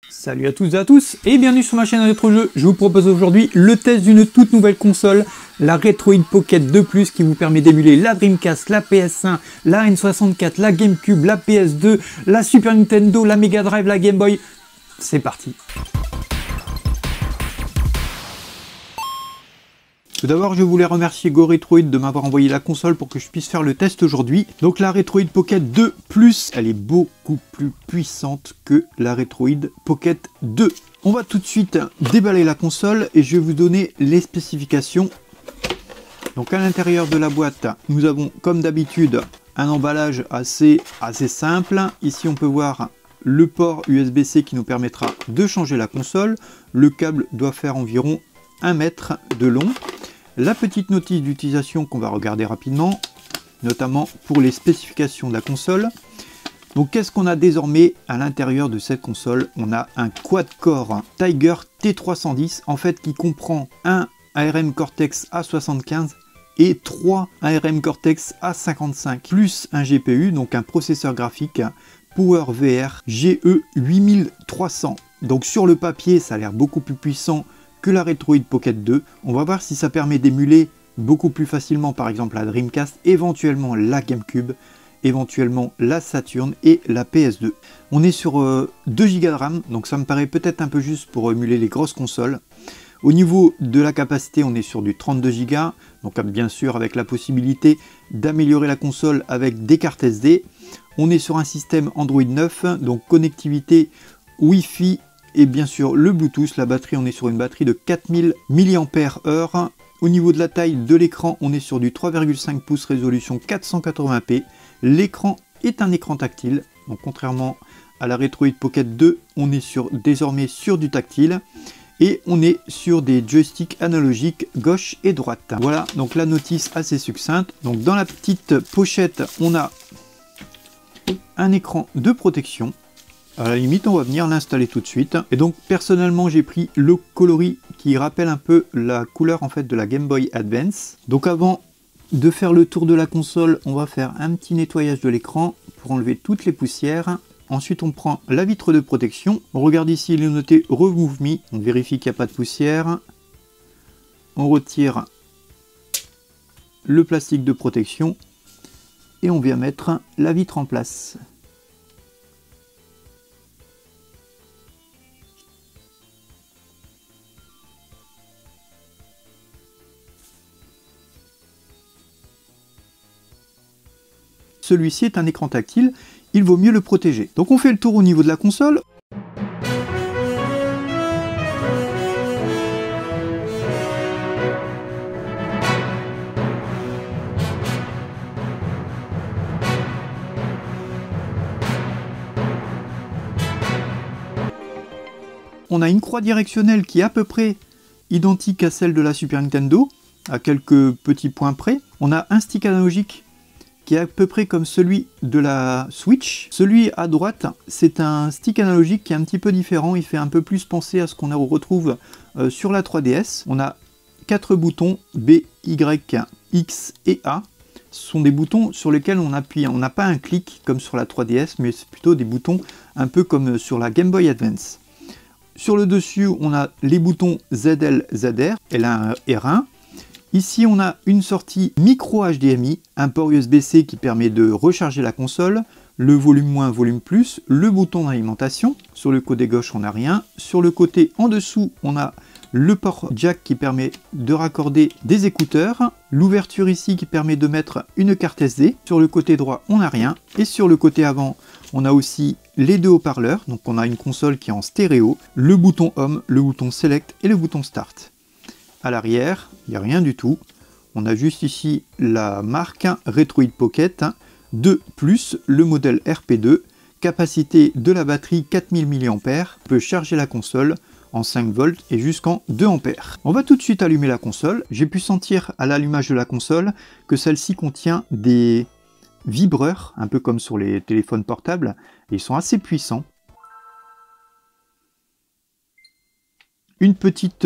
Salut à toutes et à tous et bienvenue sur ma chaîne Rétro Jeux. Je vous propose aujourd'hui le test d'une toute nouvelle console, la Retroid Pocket 2 Plus, qui vous permet d'émuler la Dreamcast, la PS1, la N64, la GameCube, la PS2, la Super Nintendo, la Mega Drive, la Game Boy. C'est parti. Tout d'abord, je voulais remercier Go Retroid de m'avoir envoyé la console pour que je puisse faire le test aujourd'hui. Donc la Retroid Pocket 2 Plus, elle est beaucoup plus puissante que la Retroid Pocket 2. On va tout de suite déballer la console et je vais vous donner les spécifications. Donc à l'intérieur de la boîte, nous avons comme d'habitude un emballage assez simple. Ici on peut voir le port USB-C qui nous permettra de changer la console. Le câble doit faire environ 1 mètre de long. La petite notice d'utilisation qu'on va regarder rapidement, notamment pour les spécifications de la console. Donc qu'est-ce qu'on a désormais à l'intérieur de cette console? On a un quad-core Tiger T310, en fait, qui comprend un ARM Cortex A75 et 3 ARM Cortex A55, plus un GPU, donc un processeur graphique PowerVR GE8300. Donc sur le papier, ça a l'air beaucoup plus puissant que la Retroid Pocket 2. On va voir si ça permet d'émuler beaucoup plus facilement par exemple la Dreamcast, éventuellement la GameCube, éventuellement la Saturn et la PS2. On est sur 2 Go de RAM, donc ça me paraît peut-être un peu juste pour émuler les grosses consoles. Au niveau de la capacité, on est sur du 32 Go, donc bien sûr avec la possibilité d'améliorer la console avec des cartes SD. On est sur un système Android 9, donc connectivité Wi-Fi et bien sûr le Bluetooth. La batterie, on est sur une batterie de 4000 mAh. Au niveau de la taille de l'écran, on est sur du 3,5 pouces résolution 480p. L'écran est un écran tactile, donc contrairement à la Retroid Pocket 2, on est désormais sur du tactile. Et on est sur des joysticks analogiques gauche et droite. Voilà, donc la notice assez succincte. Donc dans la petite pochette, on a un écran de protection. À la limite, on va venir l'installer tout de suite. Et donc, personnellement, j'ai pris le coloris qui rappelle un peu la couleur en fait de la Game Boy Advance. Donc, avant de faire le tour de la console, on va faire un petit nettoyage de l'écran pour enlever toutes les poussières. Ensuite, on prend la vitre de protection. On regarde ici, il est noté Remove Me. On vérifie qu'il n'y a pas de poussière. On retire le plastique de protection et on vient mettre la vitre en place. Celui-ci est un écran tactile, il vaut mieux le protéger. Donc on fait le tour au niveau de la console. On a une croix directionnelle qui est à peu près identique à celle de la Super Nintendo, à quelques petits points près. On a un stick analogique qui est à peu près comme celui de la Switch. Celui à droite, c'est un stick analogique qui est un petit peu différent. Il fait un peu plus penser à ce qu'on retrouve sur la 3DS. On a 4 boutons B, Y, X et A. Ce sont des boutons sur lesquels on appuie. On n'a pas un clic comme sur la 3DS, mais c'est plutôt des boutons un peu comme sur la Game Boy Advance. Sur le dessus, on a les boutons ZL, ZR, L1, R1. Ici, on a une sortie micro HDMI, un port USB-C qui permet de recharger la console, le volume moins, volume plus, le bouton d'alimentation. Sur le côté gauche, on n'a rien. Sur le côté en dessous, on a le port jack qui permet de raccorder des écouteurs. L'ouverture ici qui permet de mettre une carte SD. Sur le côté droit, on n'a rien. Et sur le côté avant, on a aussi les 2 haut-parleurs. Donc on a une console qui est en stéréo. Le bouton Home, le bouton Select et le bouton Start. À l'arrière, il n'y a rien du tout. On a juste ici la marque Retroid Pocket 2 Plus, le modèle RP2. Capacité de la batterie 4000 mAh. On peut charger la console en 5 volts et jusqu'en 2 ampères. On va tout de suite allumer la console. J'ai pu sentir à l'allumage de la console que celle-ci contient des vibreurs, un peu comme sur les téléphones portables. Et ils sont assez puissants. Une petite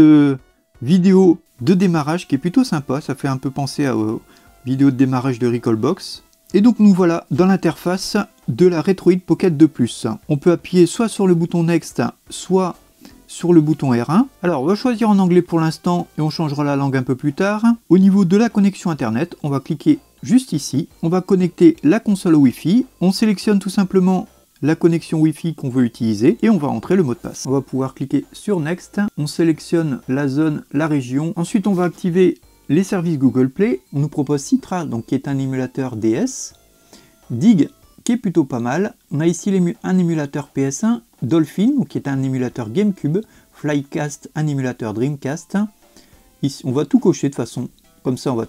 vidéo de démarrage qui est plutôt sympa, ça fait un peu penser aux vidéos de démarrage de Recalbox. Et donc nous voilà dans l'interface de la Retroid Pocket 2 Plus. On peut appuyer soit sur le bouton Next, soit sur le bouton R1. Alors on va choisir en anglais pour l'instant et on changera la langue un peu plus tard. Au niveau de la connexion internet, on va cliquer juste ici. On va connecter la console au Wi-Fi. On sélectionne tout simplement la connexion Wi-Fi qu'on veut utiliser et on va entrer le mot de passe. On va pouvoir cliquer sur Next. On sélectionne la zone, la région. Ensuite on va activer les services Google Play. On nous propose Citra, donc qui est un émulateur DS. Dig, qui est plutôt pas mal. On a ici un émulateur PS1, Dolphin, qui est un émulateur GameCube, Flycast, un émulateur Dreamcast. Ici, on va tout cocher de façon, comme ça on va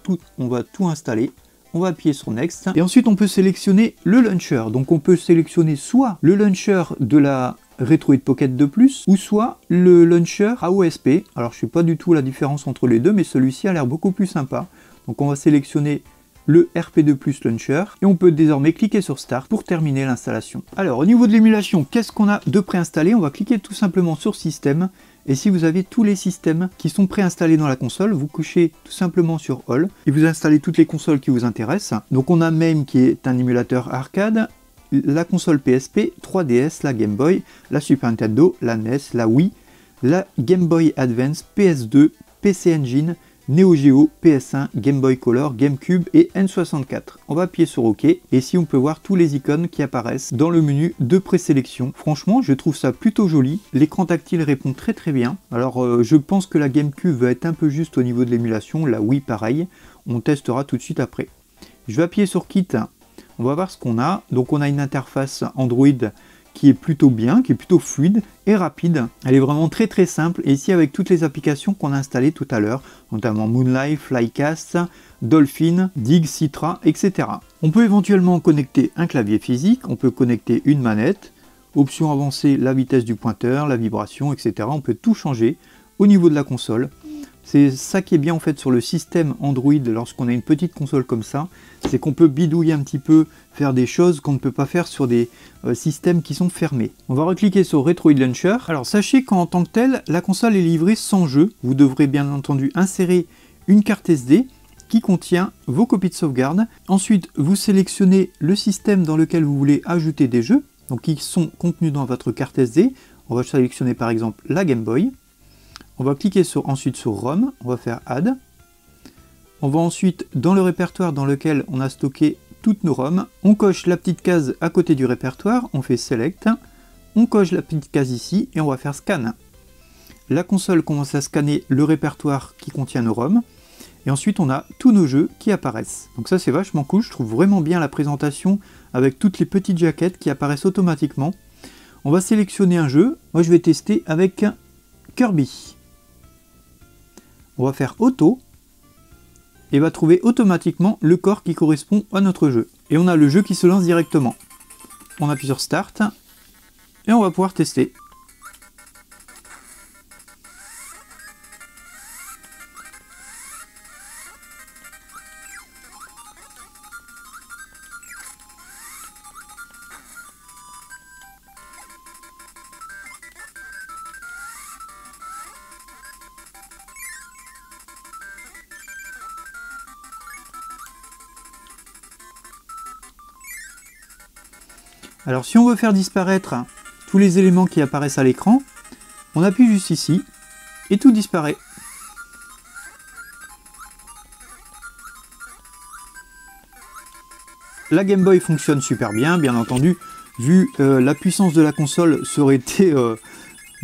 tout installer. On va appuyer sur Next. Et ensuite on peut sélectionner le launcher. Donc on peut sélectionner soit le launcher de la Retroid Pocket 2 Plus, ou soit le launcher AOSP. Alors je ne sais pas du tout la différence entre les deux, mais celui-ci a l'air beaucoup plus sympa. Donc on va sélectionner le RP2 Plus Launcher et on peut désormais cliquer sur Start pour terminer l'installation. Alors au niveau de l'émulation, qu'est-ce qu'on a de préinstallé? On va cliquer tout simplement sur Système et si vous avez tous les systèmes qui sont préinstallés dans la console, vous cochez tout simplement sur All et vous installez toutes les consoles qui vous intéressent. Donc on a MAME qui est un émulateur arcade, la console PSP, 3DS, la Game Boy, la Super Nintendo, la NES, la Wii, la Game Boy Advance, PS2, PC Engine, Neo Geo, PS1, Game Boy Color, GameCube et N64. On va appuyer sur OK et ici on peut voir tous les icônes qui apparaissent dans le menu de présélection. Franchement, je trouve ça plutôt joli. L'écran tactile répond très bien. Alors je pense que la GameCube va être un peu juste au niveau de l'émulation, la Wii pareil. On testera tout de suite après. Je vais appuyer sur Kit. On va voir ce qu'on a. Donc on a une interface Android qui est plutôt bien, qui est plutôt fluide et rapide. Elle est vraiment très simple et ici avec toutes les applications qu'on a installées tout à l'heure, notamment Moonlight, Flycast, Dolphin, Dig, Citra, etc. On peut éventuellement connecter un clavier physique, on peut connecter une manette, option avancée, la vitesse du pointeur, la vibration, etc. On peut tout changer au niveau de la console. C'est ça qui est bien en fait sur le système Android lorsqu'on a une petite console comme ça, c'est qu'on peut bidouiller un petit peu, faire des choses qu'on ne peut pas faire sur des systèmes qui sont fermés. On va recliquer sur Retroid Launcher. Alors sachez qu'en tant que tel, la console est livrée sans jeu. Vous devrez bien entendu insérer une carte SD qui contient vos copies de sauvegarde. Ensuite, vous sélectionnez le système dans lequel vous voulez ajouter des jeux, donc qui sont contenus dans votre carte SD. On va sélectionner par exemple la Game Boy. On va cliquer ensuite sur ROM, on va faire Add. On va ensuite dans le répertoire dans lequel on a stocké toutes nos ROM. On coche la petite case à côté du répertoire, on fait Select. On coche la petite case ici et on va faire Scan. La console commence à scanner le répertoire qui contient nos ROM. Et ensuite on a tous nos jeux qui apparaissent. Donc ça c'est vachement cool, je trouve vraiment bien la présentation avec toutes les petites jaquettes qui apparaissent automatiquement. On va sélectionner un jeu, moi je vais tester avec Kirby. On va faire Auto et va trouver automatiquement le corps qui correspond à notre jeu. Et on a le jeu qui se lance directement. On appuie sur Start et on va pouvoir tester. Alors si on veut faire disparaître tous les éléments qui apparaissent à l'écran, on appuie juste ici et tout disparaît. La Game Boy fonctionne super bien entendu, vu la puissance de la console, ça aurait été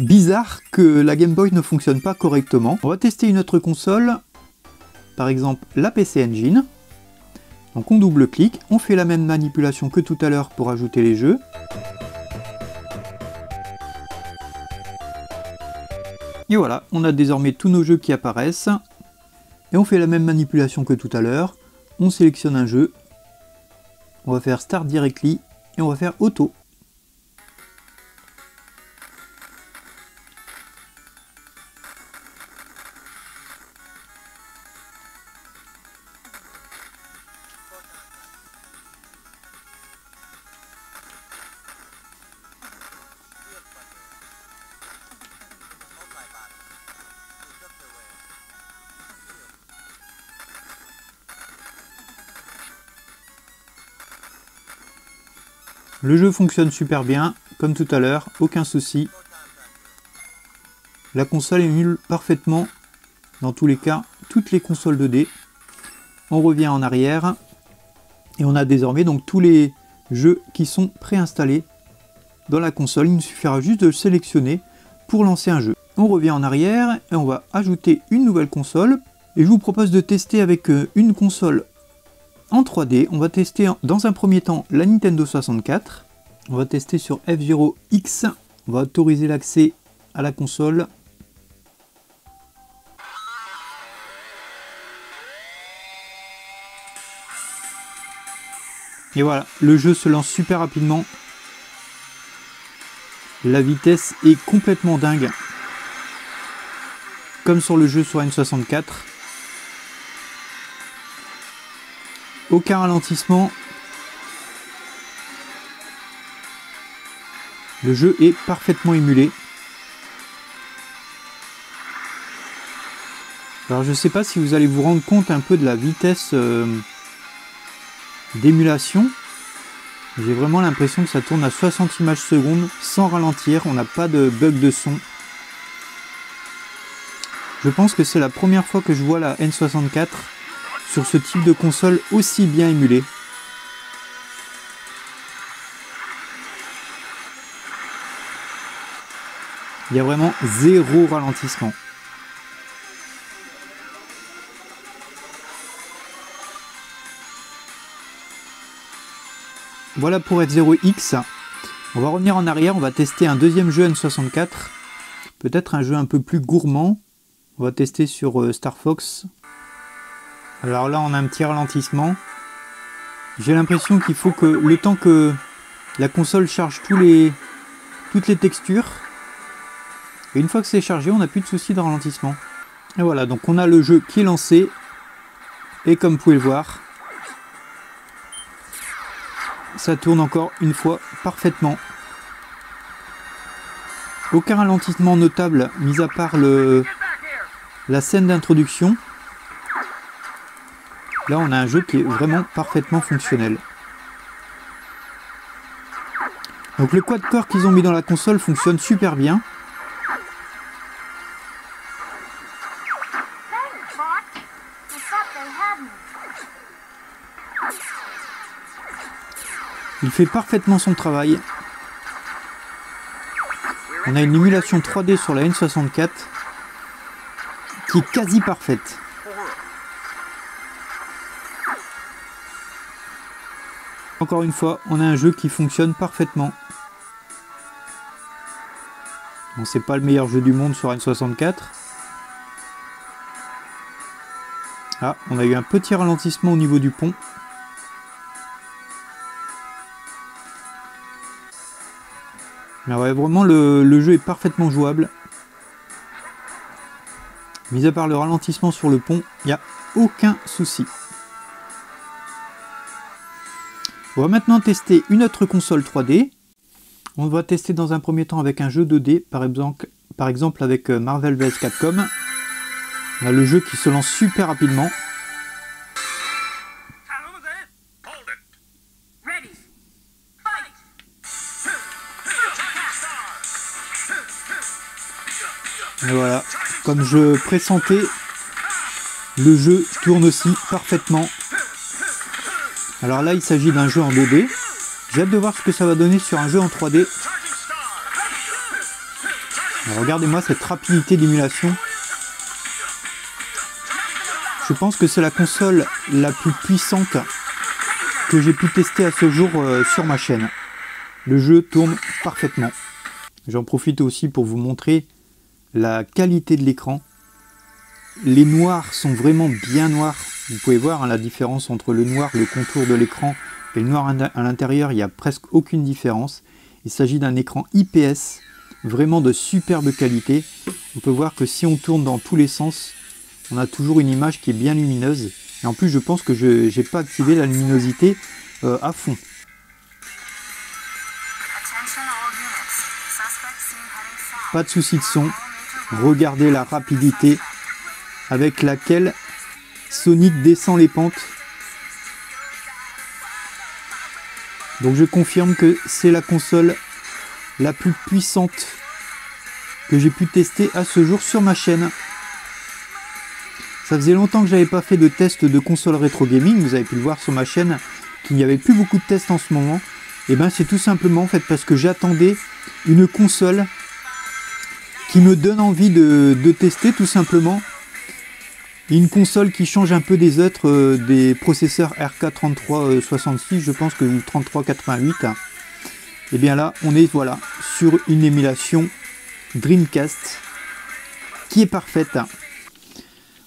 bizarre que la Game Boy ne fonctionne pas correctement. On va tester une autre console, par exemple la PC Engine. Donc on double-clique, on fait la même manipulation que tout à l'heure pour ajouter les jeux. Et voilà, on a désormais tous nos jeux qui apparaissent. Et on fait la même manipulation que tout à l'heure. On sélectionne un jeu. On va faire Start Directly et on va faire Auto. Le jeu fonctionne super bien, comme tout à l'heure, aucun souci. La console émule parfaitement, dans tous les cas, toutes les consoles 2D. On revient en arrière, et on a désormais donc tous les jeux qui sont préinstallés dans la console. Il nous suffira juste de le sélectionner pour lancer un jeu. On revient en arrière, et on va ajouter une nouvelle console. Et je vous propose de tester avec une console en 3D. On va tester dans un premier temps la Nintendo 64. On va tester sur F-Zero X. On va autoriser l'accès à la console. Et voilà, le jeu se lance super rapidement. La vitesse est complètement dingue. Comme sur le jeu sur N64. Aucun ralentissement. Le jeu est parfaitement émulé. Alors je ne sais pas si vous allez vous rendre compte un peu de la vitesse d'émulation. J'ai vraiment l'impression que ça tourne à 60 images secondes sans ralentir. On n'a pas de bug de son. Je pense que c'est la première fois que je vois la N64 sur ce type de console aussi bien émulée. Il y a vraiment zéro ralentissement. Voilà pour F-Zero X. On va revenir en arrière, on va tester un deuxième jeu N64. Peut-être un jeu un peu plus gourmand. On va tester sur Star Fox. Alors là, on a un petit ralentissement. J'ai l'impression qu'il faut que le temps que la console charge toutes les textures. Et une fois que c'est chargé, on n'a plus de soucis de ralentissement. Et voilà, donc on a le jeu qui est lancé. Et comme vous pouvez le voir, ça tourne encore une fois parfaitement. Aucun ralentissement notable, mis à part la scène d'introduction. Là, on a un jeu qui est vraiment parfaitement fonctionnel. Donc le quad-core qu'ils ont mis dans la console fonctionne super bien. Il fait parfaitement son travail. On a une émulation 3D sur la N64 qui est quasi parfaite. Encore une fois, on a un jeu qui fonctionne parfaitement. Bon, c'est pas le meilleur jeu du monde sur N64. Ah, on a eu un petit ralentissement au niveau du pont. Mais ouais, vraiment le jeu est parfaitement jouable. Mis à part le ralentissement sur le pont, il n'y a aucun souci. On va maintenant tester une autre console 3D. On va tester dans un premier temps avec un jeu 2D, par exemple avec Marvel vs Capcom. On a le jeu qui se lance super rapidement. Et voilà, comme je pressentais, le jeu tourne aussi parfaitement. Alors là, il s'agit d'un jeu en 2D. J'ai hâte de voir ce que ça va donner sur un jeu en 3D. Regardez-moi cette rapidité d'émulation. Je pense que c'est la console la plus puissante que j'ai pu tester à ce jour sur ma chaîne. Le jeu tourne parfaitement. J'en profite aussi pour vous montrer la qualité de l'écran. Les noirs sont vraiment bien noirs. Vous pouvez voir la différence entre le noir, le contour de l'écran et le noir à l'intérieur. Il n'y a presque aucune différence. Il s'agit d'un écran IPS, vraiment de superbe qualité. On peut voir que si on tourne dans tous les sens, on a toujours une image qui est bien lumineuse. Et en plus, je pense que je n'ai pas activé la luminosité à fond. Pas de souci de son. Regardez la rapidité avec laquelle Sonic descend les pentes. Donc je confirme que c'est la console la plus puissante que j'ai pu tester à ce jour sur ma chaîne. Ça faisait longtemps que j'avais pas fait de test de console rétro gaming, vous avez pu le voir sur ma chaîne qu'il n'y avait plus beaucoup de tests en ce moment. Et ben c'est tout simplement en fait parce que j'attendais une console qui me donne envie de tester tout simplement. Une console qui change un peu des autres, des processeurs RK3366, je pense que 3388. Et bien là on est voilà sur une émulation Dreamcast qui est parfaite.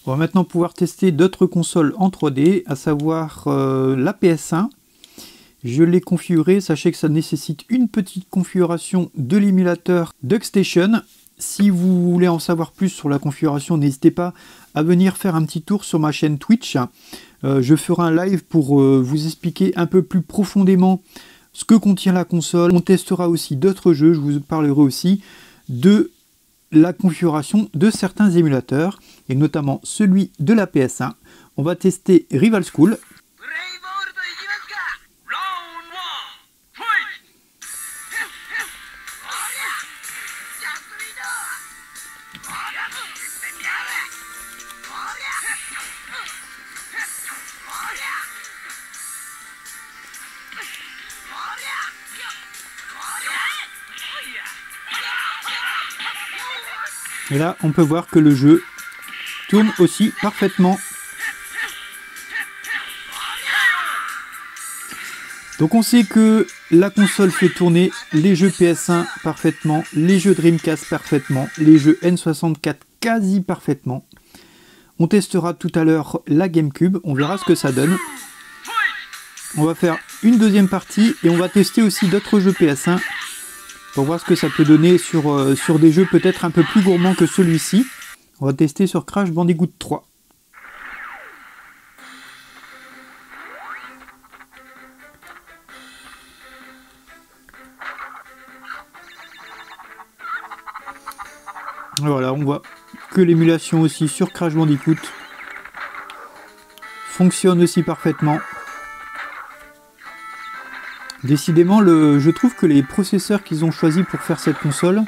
On va maintenant pouvoir tester d'autres consoles en 3D, à savoir la PS1. Je l'ai configurée, sachez que ça nécessite une petite configuration de l'émulateur DuckStation. Si vous voulez en savoir plus sur la configuration, n'hésitez pas à venir faire un petit tour sur ma chaîne Twitch. Je ferai un live pour vous expliquer un peu plus profondément ce que contient la console. On testera aussi d'autres jeux, je vous parlerai aussi de la configuration de certains émulateurs, et notamment celui de la PS1. On va tester Rival School. Et là, on peut voir que le jeu tourne aussi parfaitement. Donc on sait que la console fait tourner les jeux PS1 parfaitement, les jeux Dreamcast parfaitement, les jeux N64 quasi parfaitement. On testera tout à l'heure la GameCube, on verra ce que ça donne. On va faire une deuxième partie et on va tester aussi d'autres jeux PS1. Pour voir ce que ça peut donner sur des jeux peut-être un peu plus gourmands que celui-ci. On va tester sur Crash Bandicoot 3. Voilà, on voit que l'émulation aussi sur Crash Bandicoot fonctionne aussi parfaitement. Décidément, je trouve que les processeurs qu'ils ont choisis pour faire cette console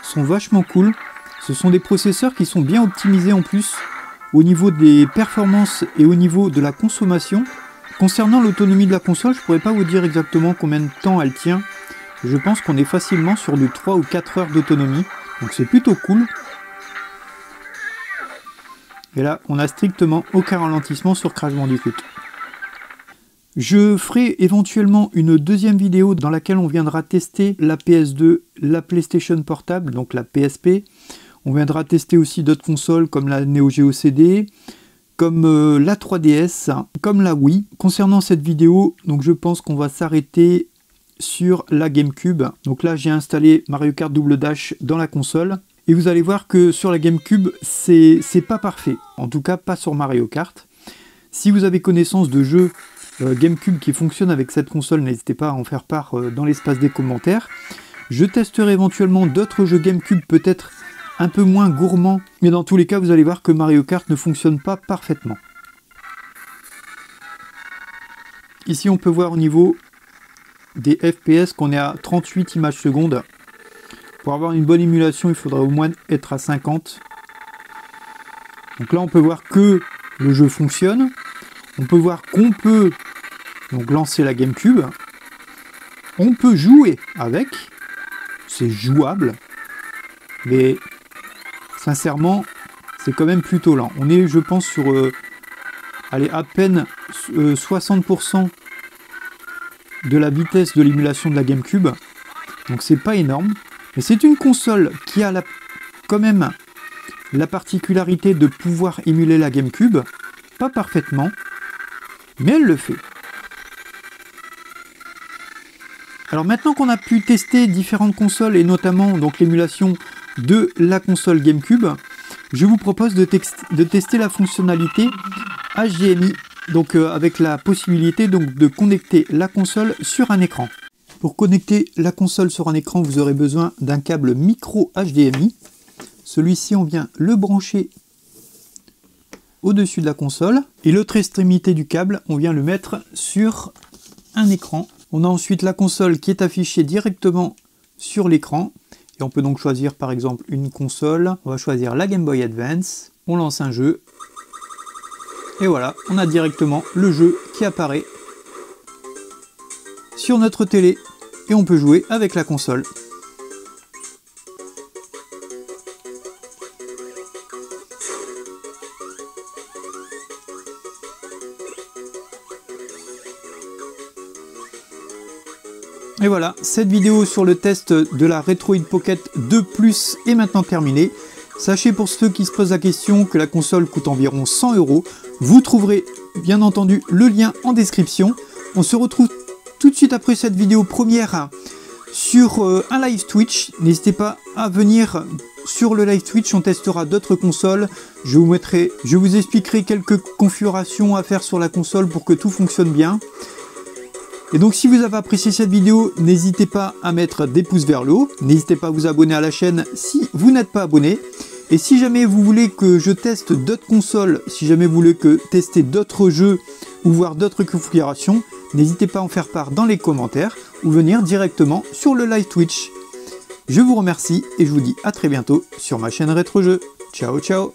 sont vachement cool. Ce sont des processeurs qui sont bien optimisés en plus au niveau des performances et au niveau de la consommation. Concernant l'autonomie de la console, je ne pourrais pas vous dire exactement combien de temps elle tient. Je pense qu'on est facilement sur du 3 ou 4 heures d'autonomie. Donc c'est plutôt cool. Et là, on n'a strictement aucun ralentissement sur Crash Bandicoot. Je ferai éventuellement une deuxième vidéo dans laquelle on viendra tester la PS2, la PlayStation Portable, donc la PSP. On viendra tester aussi d'autres consoles comme la Neo Geo CD, comme la 3DS, comme la Wii. Concernant cette vidéo, donc je pense qu'on va s'arrêter sur la GameCube. Donc là, j'ai installé Mario Kart Double Dash dans la console. Et vous allez voir que sur la GameCube, c'est pas parfait. En tout cas, pas sur Mario Kart. Si vous avez connaissance de jeux GameCube qui fonctionne avec cette console, n'hésitez pas à en faire part dans l'espace des commentaires. Je testerai éventuellement d'autres jeux GameCube peut-être un peu moins gourmands, mais dans tous les cas vous allez voir que Mario Kart ne fonctionne pas parfaitement. Ici on peut voir au niveau des FPS qu'on est à 38 images secondes. Pour avoir une bonne émulation il faudra au moins être à 50. Donc là on peut voir que le jeu fonctionne. On peut voir qu'on peut donc lancer la GameCube. On peut jouer avec. C'est jouable. Mais sincèrement, c'est quand même plutôt lent. On est, je pense, sur allez, à peine 60% de la vitesse de l'émulation de la GameCube. Donc c'est pas énorme. Mais c'est une console qui a quand même la particularité de pouvoir émuler la GameCube. Pas parfaitement. Mais elle le fait. Alors maintenant qu'on a pu tester différentes consoles et notamment donc l'émulation de la console GameCube, je vous propose de tester la fonctionnalité HDMI, donc avec la possibilité donc de connecter la console sur un écran. Pour connecter la console sur un écran, vous aurez besoin d'un câble micro HDMI. Celui-ci, on vient le brancher au-dessus de la console et l'autre extrémité du câble, on vient le mettre sur un écran On a ensuite la console qui est affichée directement sur l'écran. Et on peut donc choisir par exemple une console. On va choisir la Game Boy Advance. On lance un jeu. Et voilà, on a directement le jeu qui apparaît sur notre télé. Et on peut jouer avec la console. Et voilà, cette vidéo sur le test de la Retroid Pocket 2 Plus est maintenant terminée. Sachez pour ceux qui se posent la question que la console coûte environ 100 €. Vous trouverez bien entendu le lien en description. On se retrouve tout de suite après cette vidéo première sur un live Twitch. N'hésitez pas à venir sur le live Twitch, on testera d'autres consoles. Je vous expliquerai quelques configurations à faire sur la console pour que tout fonctionne bien. Et donc si vous avez apprécié cette vidéo, n'hésitez pas à mettre des pouces vers le haut. N'hésitez pas à vous abonner à la chaîne si vous n'êtes pas abonné. Et si jamais vous voulez que je teste d'autres consoles, si jamais vous voulez que tester d'autres jeux ou voir d'autres configurations, n'hésitez pas à en faire part dans les commentaires ou venir directement sur le live Twitch. Je vous remercie et je vous dis à très bientôt sur ma chaîne Rétro Jeux. Ciao ciao.